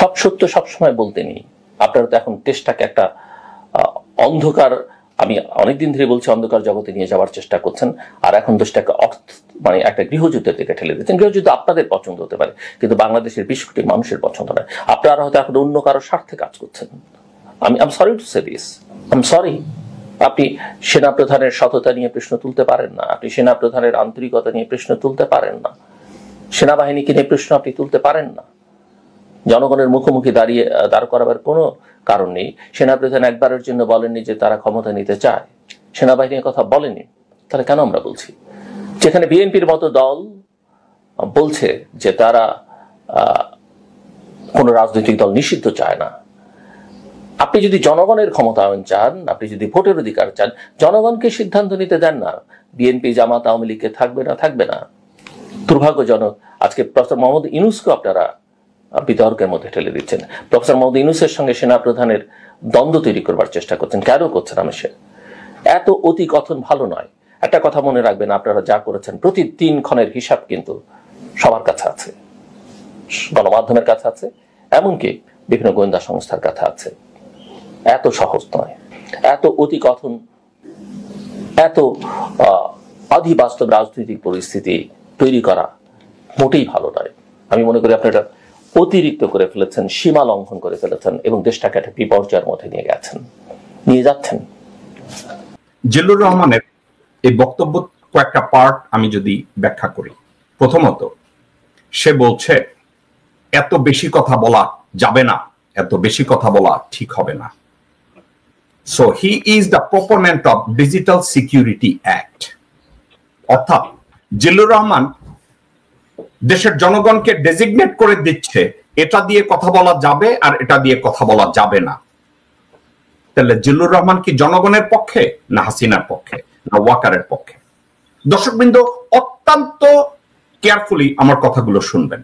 সব সত্য সবসময় বলতে নেই। আপনারা তো এখন দেশটাকে একটা অন্ধকার, আমি অনেকদিন ধরে বলছি, অন্ধকার জগতে নিয়ে যাওয়ার চেষ্টা করছেন, আর এখন দেশটাকে মানে একটা গৃহযুদ্ধের দিকে ঠেলে দিচ্ছেন। গৃহযুদ্ধ আপনাদের পছন্দ হতে পারে, কিন্তু বাংলাদেশের 20 কোটি মানুষের পছন্দ নয়। আপনারা হয়তো এখন অন্য কারো স্বার্থে কাজ করছেন। I'm sorry to say this, I'm sorry। আপনি সেনাপ্রধানের সততা নিয়ে প্রশ্ন তুলতে পারেন না, আপনি সেনাপ্রধানের আন্তরিকতা নিয়ে প্রশ্ন তুলতে পারেন না, সেনাবাহিনীকে নিয়ে প্রশ্ন আপনি তুলতে পারেন না। জনগণের মুখোমুখি দাঁড় করাবার কোনো কারণ নেই। সেনাপ্রধান একবারের জন্য বলেননি যে তারা ক্ষমতা নিতে চায়, সেনাবাহিনীর কথা বলেনি, তাহলে কেন আমরা বলছি? যেখানে বিএনপির মতো দল বলছে যে তারা কোনো রাজনৈতিক দল নিষিদ্ধ চায় না। আপনি যদি জনগণের ক্ষমতায়ন চান, আপনি যদি ভোটের অধিকার চান, জনগণকে সিদ্ধান্ত নিতে দেন না বিএনপি জামাত আওয়ামী লীগকে থাকবে না থাকবে না। দুর্ভাগ্যজনক আজকে প্রফেসর মোহাম্মদ ইউনূসকে আপনারা বিতর্কের মধ্যে ঠেলে দিচ্ছেন। প্রফেসর মোহাম্মদ ইউনূসের সঙ্গে সেনাপ্রধানের দ্বন্দ্ব তৈরি করবার চেষ্টা করছেন। কেন করছেন? আমি এত অতি কথন ভালো নয়। একটা কথা মনে রাখবেন, আপনারা যা করেছেন প্রতি 3 ক্ষণের হিসাব কিন্তু সবার কাছে আছে, গণমাধ্যমের কাছে আছে, এমনকি বিভিন্ন গোয়েন্দা সংস্থার কাছে আছে। এত সহজ নয়, এত অতি কথন, এত অধিবাস্তব রাজনৈতিক পরিস্থিতি তৈরি করা মোটেই ভালো নয়। আমি মনে করি আপনারা অতিরিক্ত করে ফেলেছেন, সীমা লঙ্ঘন করে ফেলেছেন এবং দেশটাকে একটা বিপর্যয়ের মধ্যে নিয়ে যাচ্ছেন। জিল্লুর রহমানের এই বক্তব্য কয়েকটা পার্ট আমি যদি ব্যাখ্যা করি। প্রথমত, সে বলছে এত বেশি কথা বলা যাবে না, এত বেশি কথা বলা ঠিক হবে না। So he is the proponent of digital security act. অর্থাৎ জিল্লুর রহমান দেশের জনগণকে ডেজিগনেট করে দিচ্ছে এটা দিয়ে কথা বলা যাবে আর এটা দিয়ে কথা বলা যাবে না। তাহলে জিল্লুর রহমান কি জনগণের পক্ষে, না হাসিনার পক্ষে, না ওয়াকারের পক্ষে? দর্শকবৃন্দ অত্যন্ত কেয়ারফুলি আমার কথাগুলো শুনবেন।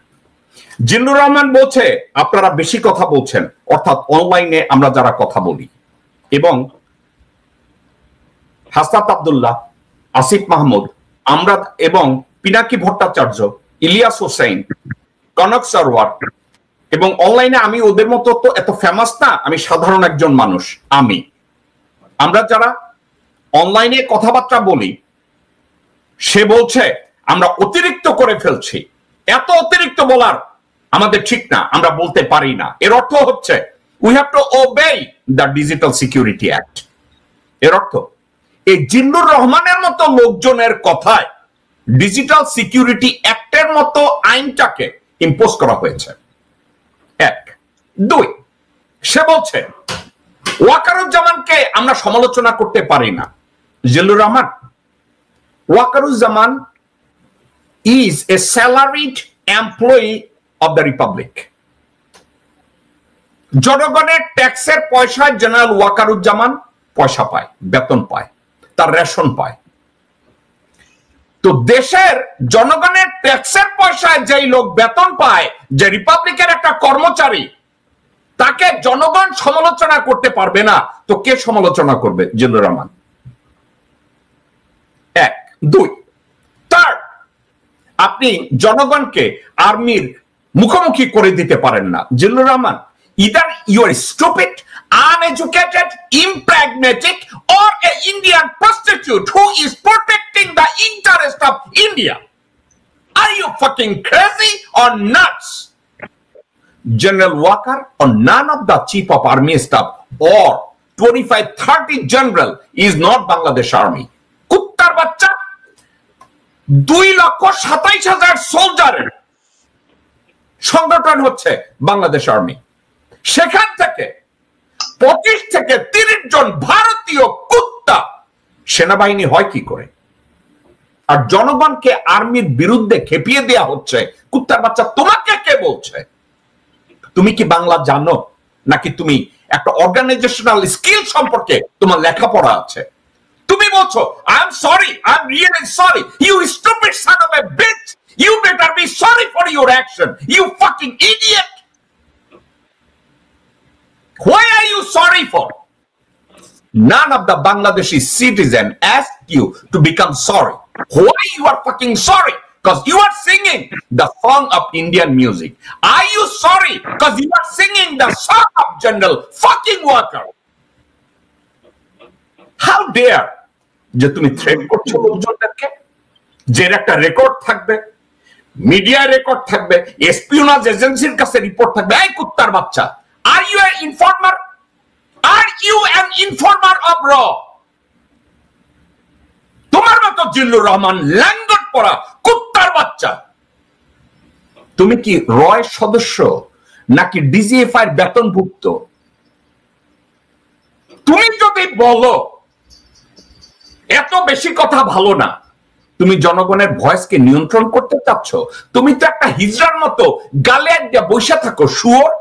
জিল্লুর রহমান বলছে আপনারা বেশি কথা বলছেন, অর্থাৎ অনলাইনে আমরা যারা কথা বলি, এবং হাসনাত আব্দুল্লাহ, আসিফ মাহমুদ, আমরা এবং পিনাকি ভট্টাচার্য, ইলিয়াস হোসেন, কনক সরওয়ার, এবং অনলাইনে আমি ওদের মতো তো এত ফেমাস না, আমি সাধারণ একজন মানুষ। আমরা যারা অনলাইনে কথাবার্তা বলি, সে বলছে আমরা অতিরিক্ত করে ফেলছি, এত অতিরিক্ত বলার আমাদের ঠিক না, আমরা বলতে পারি না। এর অর্থ হচ্ছে we have to ওবে the digital security act. এর অর্থ এই জিল্লুর রহমানের মতো লোকজনের কথায় ডিজিটাল সিকিউরিটি অ্যাক্টের মতো আইনটাকে ইম্পোজ করা হয়েছে। 1, 2, সে বলছে ওয়াকারুজ্জামানকে আমরা সমালোচনা করতে পারি না। Zillur Rahman, Wakeruzzaman is a salaried employee of the Republic. জনগণের ট্যাক্সের পয়সায় জেনারেল ওয়াকারুজ্জামান পয়সা পায়, বেতন পায়, তার রেশন পায়। তো দেশের জনগণের ট্যাক্সের পয়সায় যেই লোক বেতন পায়, যে রিপাবলিকের একটা কর্মচারী, তাকে জনগণ সমালোচনা করতে পারবে না, তো কে সমালোচনা করবে? জিল্লুর রহমান। 1, 2, 3, আপনি জনগণকে আর্মির মুখোমুখি করে দিতে পারেন না। Zillur Rahman, either you are stupid, uneducated, impragmatic, or an Indian prostitute who is protecting the interest of India. Are you fucking crazy or nuts? General Walker or none of the chief of army staff or 25-30 general is not Bangladesh army. Kuttar bachcha 2,27,000 সোলজারের সংগঠন হচ্ছে Bangladesh army. সেখান থেকে 25 থেকে 30 জন ভারতীয় কুত্তা সেনাবাহিনী হয় কি করে? আর জনগণকে আর্মির বিরুদ্ধে খেপিয়ে দেয়া হচ্ছে। কুত্তার বাচ্চা, তোমাকে কে বলছে? তুমি কি বাংলা জানো, নাকি তুমি একটা অর্গানাইজেশনাল স্কিল সম্পর্কে তোমার লেখাপড়া আছে? তুমি বলছো I am sorry, I am really sorry. You stupid son of a bitch, you better be sorry for your action, you fucking idiot. Why are you sorry for? None of the Bangladeshi citizen asked you to become sorry. Why you are fucking sorry Because you are singing the song of Indian music. Are you sorry? Because you are singing the song of General fucking Walker. How dare যে তুমি threat করছো লোকজনদেরকে, যে একটা record থাকবে, media record থাকবে, espionage এজেন্সির কাছে report থাকবে। এই কুত্তার বাচ্চা, are you an informer? Are you an informer of র? তোমার মতো জিল্লুর রহমান ল্যাঙ্গট পড়া কুত্তার বাচ্চা, তুমি কি রয় সদস্য নাকি ডিজিএফআই এর বেতনভুক্ত? তুমি যদি বলো এত বেশি কথা ভালো না, তুমি জনগণের ভয়েসকে নিয়ন্ত্রণ করতে চাচ্ছ, তুমি তো একটা হিজড়ার মতো গালে একটা বসে থাকো শুয়োর।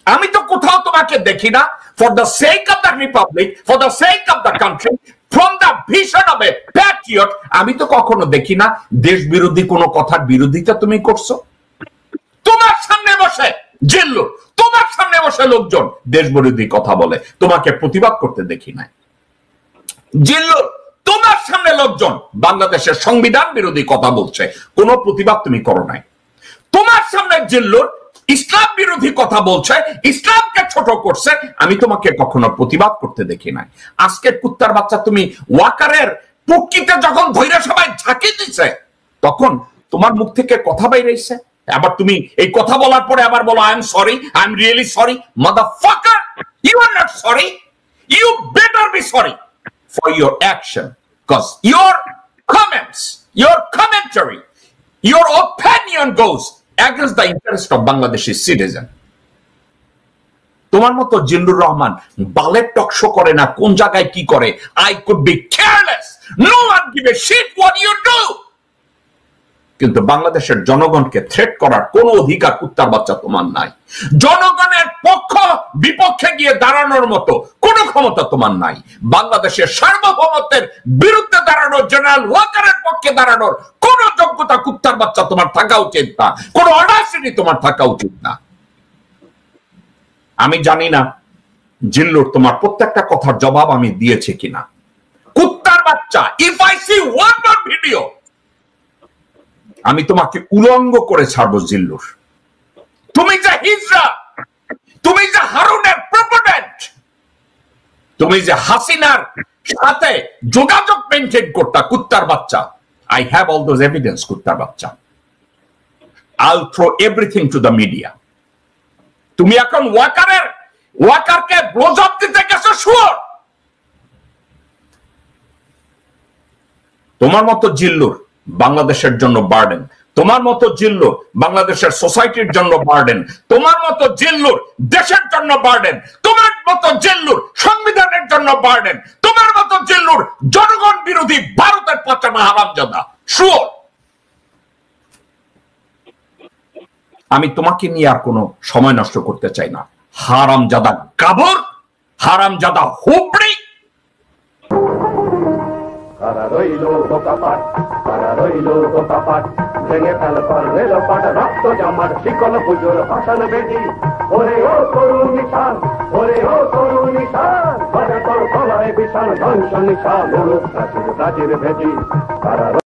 আমি তো কোথাও তোমাকে দেখি না for the sake of the Republic, for the sake of the country, from the vision of A Patriot, আমি তো কখনো দেখি না দেশ বিরোধী কোনো কথার বিরোধিতা তুমি করছো। তোমার সামনে বসে জিল্লুর, তোমার সামনে বসে লোকজন দেশ বিরোধী কথা বলে, তোমাকে প্রতিবাদ করতে দেখি নাই। জিল্লুর, তোমার সামনে লোকজন বাংলাদেশের সংবিধান বিরোধী কথা বলছে, কোনো প্রতিবাদ তুমি করো নাই। তোমার সামনে জিল্লুর ইসলাম বিরোধী কথা বলছে, ইসলামকে ছোট করছে, আমি তোমাকে কখনো প্রতিবাদ করতে দেখি নাই। আজকে কুত্তার বাচ্চা তুমি ওয়াকারের পক্ষিতে যখন ধৈর্য সবাই ঝাঁকি দিচ্ছে, তখন তোমার মুখ থেকে কথা বাইরেছে, আবার তুমি এই কথা বলার পরে আবার বলো I am sorry, I am really sorry. Motherfucker, you are not sorry, you better be sorry for your action, because your comments, your commentary, your opinion goes against the interest of Bangladeshi citizen. তোমার মতো জিল্লুর রহমান বালের talk show করে না, কোন জায়গায় কি করে। I could be careless, no one give a shit what you do, কিন্তু বাংলাদেশের জনগণকে থ্রেট করার কোন অধিকার কুত্তার বাচ্চা তোমার নাই। জনগণের পক্ষ বিপক্ষে গিয়ে দাঁড়ানোর মতো কোন ক্ষমতা তোমার নাই। বাংলাদেশের সার্বভৌমত্বের বিরুদ্ধে দাঁড়ানোর, জেনারেল ওয়াকারের পক্ষে দাঁড়ানোর কোন যোগ্যতা কুত্তার বাচ্চা তোমার থাকা উচিত না, কোন অডাসিটি তোমার থাকা উচিত না। আমি জানি না জিল্লুর তোমার প্রত্যেকটা কথার জবাব আমি দিয়েছি কিনা। কুত্তার বাচ্চা, if I see one more video, আমি তোমাকে উলঙ্গ করে ছাড়বো জিল্লুর। তুমি যে হিজড়া, তুমি যে হারুনের প্রপোনেন্ট, তুমি যে হাসিনার সাথে যোগাযোগ মেনটেন করতা কুত্তার বাচ্চা, I have all those evidence কুত্তার বাচ্চা। I'll throw everything to the media. তুমি এখন ওয়াকারকে ব্লোজব দিতে গেছো শুয়োর। তোমার মতো জিল্লুর বাংলাদেশের জন্য বার্ডেন, তোমার মতো জিল্লুর বাংলাদেশের সোসাইটির জন্য বার্ডেন, তোমার মতো জিল্লুর দেশের জন্য বার্ডেন, তোমার মতো জিল্লুর সংবিধানের জন্য বার্ডেন, তোমার মতো জিল্লুর জনগণ বিরোধী ভারতের পাচানা হারামজাদা শুয়োর। আমি তোমাকে নিয়ে আর কোনো সময় নষ্ট করতে চাই না। হারামজাদা গাবর, হারামজাদা হুবড়ি। কারা রইল বোকাপাট, কারা রইল বোকাপাট, ভেঙে ফেল কর্নেল পাট, রক্ত জমাট শিকল পুজোর ভাষণ বেদি। ওরে ও তরুণ নিশান, ওরে ও তরুণ নিশান, বাজে তোর গলায় বিশাল ধ্বংস নিশান, মুলুক প্রাচীর প্রাচীর ভেদি। কারা